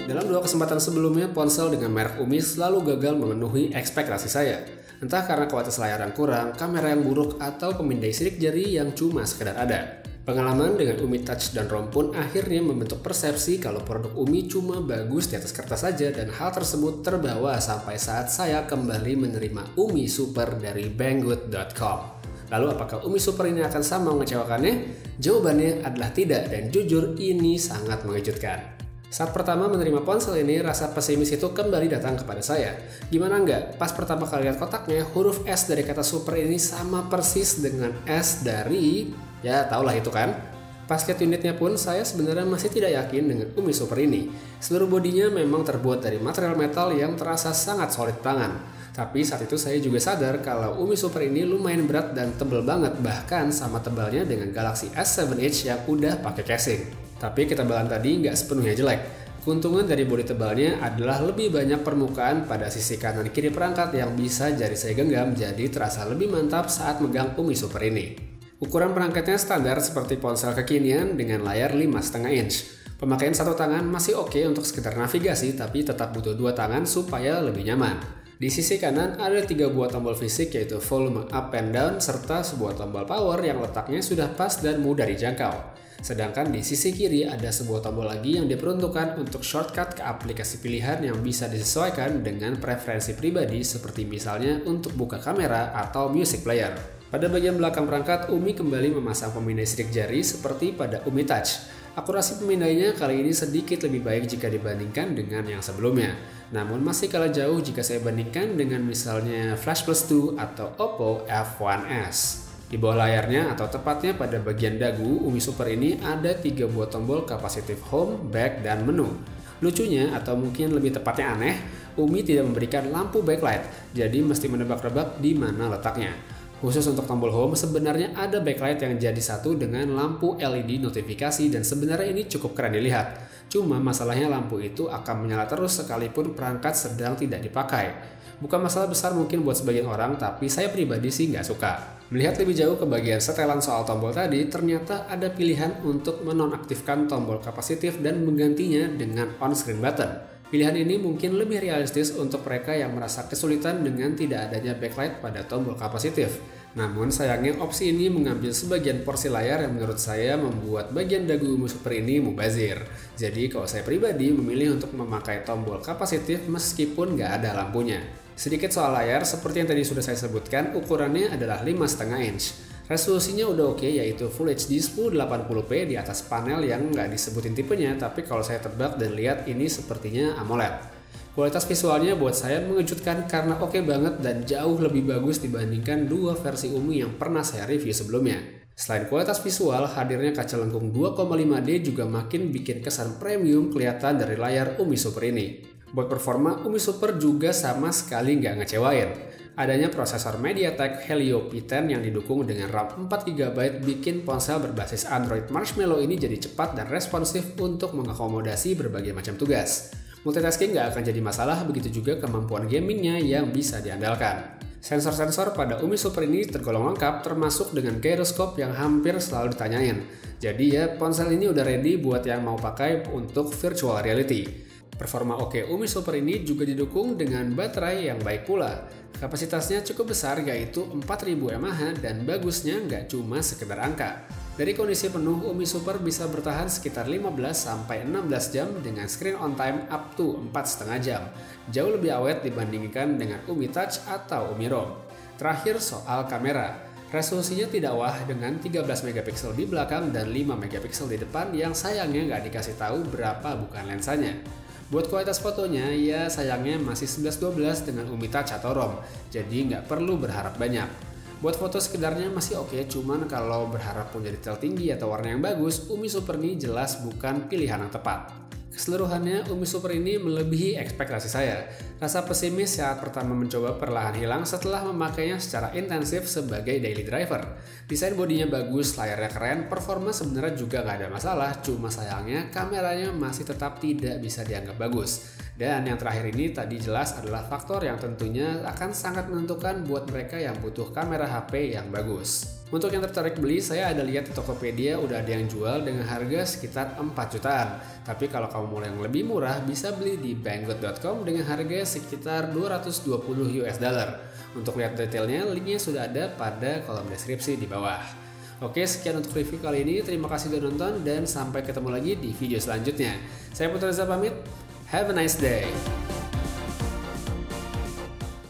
Dalam dua kesempatan sebelumnya, ponsel dengan merek Umi selalu gagal memenuhi ekspektasi saya. Entah karena kualitas layar yang kurang, kamera yang buruk, atau pemindai sidik jari yang cuma sekedar ada. Pengalaman dengan Umi Touch dan ROM pun akhirnya membentuk persepsi kalau produk Umi cuma bagus di atas kertas saja, dan hal tersebut terbawa sampai saat saya kembali menerima Umi Super dari Banggood.com. Lalu apakah Umi Super ini akan sama mengecewakannya? Jawabannya adalah tidak, dan jujur ini sangat mengejutkan. Saat pertama menerima ponsel ini, rasa pesimis itu kembali datang kepada saya. Gimana enggak? Pas pertama kali lihat kotaknya, huruf S dari kata super ini sama persis dengan S dari... ya taulah itu kan? Pas lihat unitnya pun, saya sebenarnya masih tidak yakin dengan Umi Super ini. Seluruh bodinya memang terbuat dari material metal yang terasa sangat solid tangan. Tapi saat itu saya juga sadar kalau Umi Super ini lumayan berat dan tebal banget, bahkan sama tebalnya dengan Galaxy S7 Edge yang udah pakai casing. Tapi ketebalan tadi nggak sepenuhnya jelek. Keuntungan dari bodi tebalnya adalah lebih banyak permukaan pada sisi kanan kiri perangkat yang bisa jari saya genggam, jadi terasa lebih mantap saat megang Umi Super ini. Ukuran perangkatnya standar seperti ponsel kekinian dengan layar 5,5 inch. Pemakaian satu tangan masih oke untuk sekedar navigasi, tapi tetap butuh dua tangan supaya lebih nyaman. Di sisi kanan ada 3 buah tombol fisik, yaitu volume up and down serta sebuah tombol power yang letaknya sudah pas dan mudah dijangkau. Sedangkan di sisi kiri ada sebuah tombol lagi yang diperuntukkan untuk shortcut ke aplikasi pilihan yang bisa disesuaikan dengan preferensi pribadi, seperti misalnya untuk buka kamera atau music player. Pada bagian belakang perangkat, Umi kembali memasang pemindai sidik jari seperti pada Umi Touch. Akurasi pemindainya kali ini sedikit lebih baik jika dibandingkan dengan yang sebelumnya. Namun masih kalah jauh jika saya bandingkan dengan misalnya Flash Plus 2 atau Oppo F1s. Di bawah layarnya atau tepatnya pada bagian dagu, Umi Super ini ada 3 buah tombol kapasitif home, back, dan menu. Lucunya atau mungkin lebih tepatnya aneh, Umi tidak memberikan lampu backlight, jadi mesti menebak-nebak di mana letaknya. Khusus untuk tombol home, sebenarnya ada backlight yang jadi satu dengan lampu LED notifikasi, dan sebenarnya ini cukup keren dilihat. Cuma masalahnya lampu itu akan menyala terus sekalipun perangkat sedang tidak dipakai. Bukan masalah besar mungkin buat sebagian orang, tapi saya pribadi sih nggak suka. Melihat lebih jauh ke bagian setelan soal tombol tadi, ternyata ada pilihan untuk menonaktifkan tombol kapasitif dan menggantinya dengan on-screen button. Pilihan ini mungkin lebih realistis untuk mereka yang merasa kesulitan dengan tidak adanya backlight pada tombol kapasitif. Namun sayangnya opsi ini mengambil sebagian porsi layar yang menurut saya membuat bagian dagu Umi Super ini mubazir. Jadi kalau saya pribadi memilih untuk memakai tombol kapasitif meskipun nggak ada lampunya. Sedikit soal layar, seperti yang tadi sudah saya sebutkan, ukurannya adalah 5,5 inch. Resolusinya udah oke, yaitu Full HD 1080p di atas panel yang nggak disebutin tipenya, tapi kalau saya tebak dan lihat ini sepertinya AMOLED. Kualitas visualnya buat saya mengejutkan karena oke banget dan jauh lebih bagus dibandingkan dua versi Umi yang pernah saya review sebelumnya. Selain kualitas visual, hadirnya kaca lengkung 2,5D juga makin bikin kesan premium kelihatan dari layar Umi Super ini. Buat performa, Umi Super juga sama sekali nggak ngecewain. Adanya prosesor MediaTek Helio P10 yang didukung dengan RAM 4GB bikin ponsel berbasis Android Marshmallow ini jadi cepat dan responsif untuk mengakomodasi berbagai macam tugas. Multitasking nggak akan jadi masalah, begitu juga kemampuan gamingnya yang bisa diandalkan. Sensor-sensor pada Umi Super ini tergolong lengkap, termasuk dengan gyroscope yang hampir selalu ditanyain. Jadi ya, ponsel ini udah ready buat yang mau pakai untuk virtual reality. Performa oke Umi Super ini juga didukung dengan baterai yang baik pula. Kapasitasnya cukup besar, yaitu 4000 mAh, dan bagusnya nggak cuma sekedar angka. Dari kondisi penuh, Umi Super bisa bertahan sekitar 15-16 jam dengan screen on time up to 4,5 jam. Jauh lebih awet dibandingkan dengan Umi Touch atau Umi ROM. Terakhir soal kamera. Resolusinya tidak wah dengan 13 megapiksel di belakang dan 5 megapiksel di depan yang sayangnya nggak dikasih tahu berapa bukan lensanya. Buat kualitas fotonya, ya sayangnya masih 11-12 dengan Umi Touch atau ROM, jadi nggak perlu berharap banyak. Buat foto sekedarnya masih oke, cuman kalau berharap punya detail tinggi atau warna yang bagus, Umi Super ini jelas bukan pilihan yang tepat. Keseluruhannya, Umi Super ini melebihi ekspektasi saya. Rasa pesimis saat pertama mencoba perlahan hilang setelah memakainya secara intensif sebagai daily driver. Desain bodinya bagus, layarnya keren, performa sebenarnya juga nggak ada masalah, cuma sayangnya kameranya masih tetap tidak bisa dianggap bagus. Dan yang terakhir ini tadi jelas adalah faktor yang tentunya akan sangat menentukan buat mereka yang butuh kamera HP yang bagus. Untuk yang tertarik beli, saya ada lihat di Tokopedia udah ada yang jual dengan harga sekitar 4 jutaan. Tapi kalau kamu mau yang lebih murah, bisa beli di banggood.com dengan harga sekitar 220 US dollar. Untuk lihat detailnya, linknya sudah ada pada kolom deskripsi di bawah. Oke, sekian untuk review kali ini. Terima kasih sudah nonton dan sampai ketemu lagi di video selanjutnya. Saya Putra Reza pamit. Have a nice day.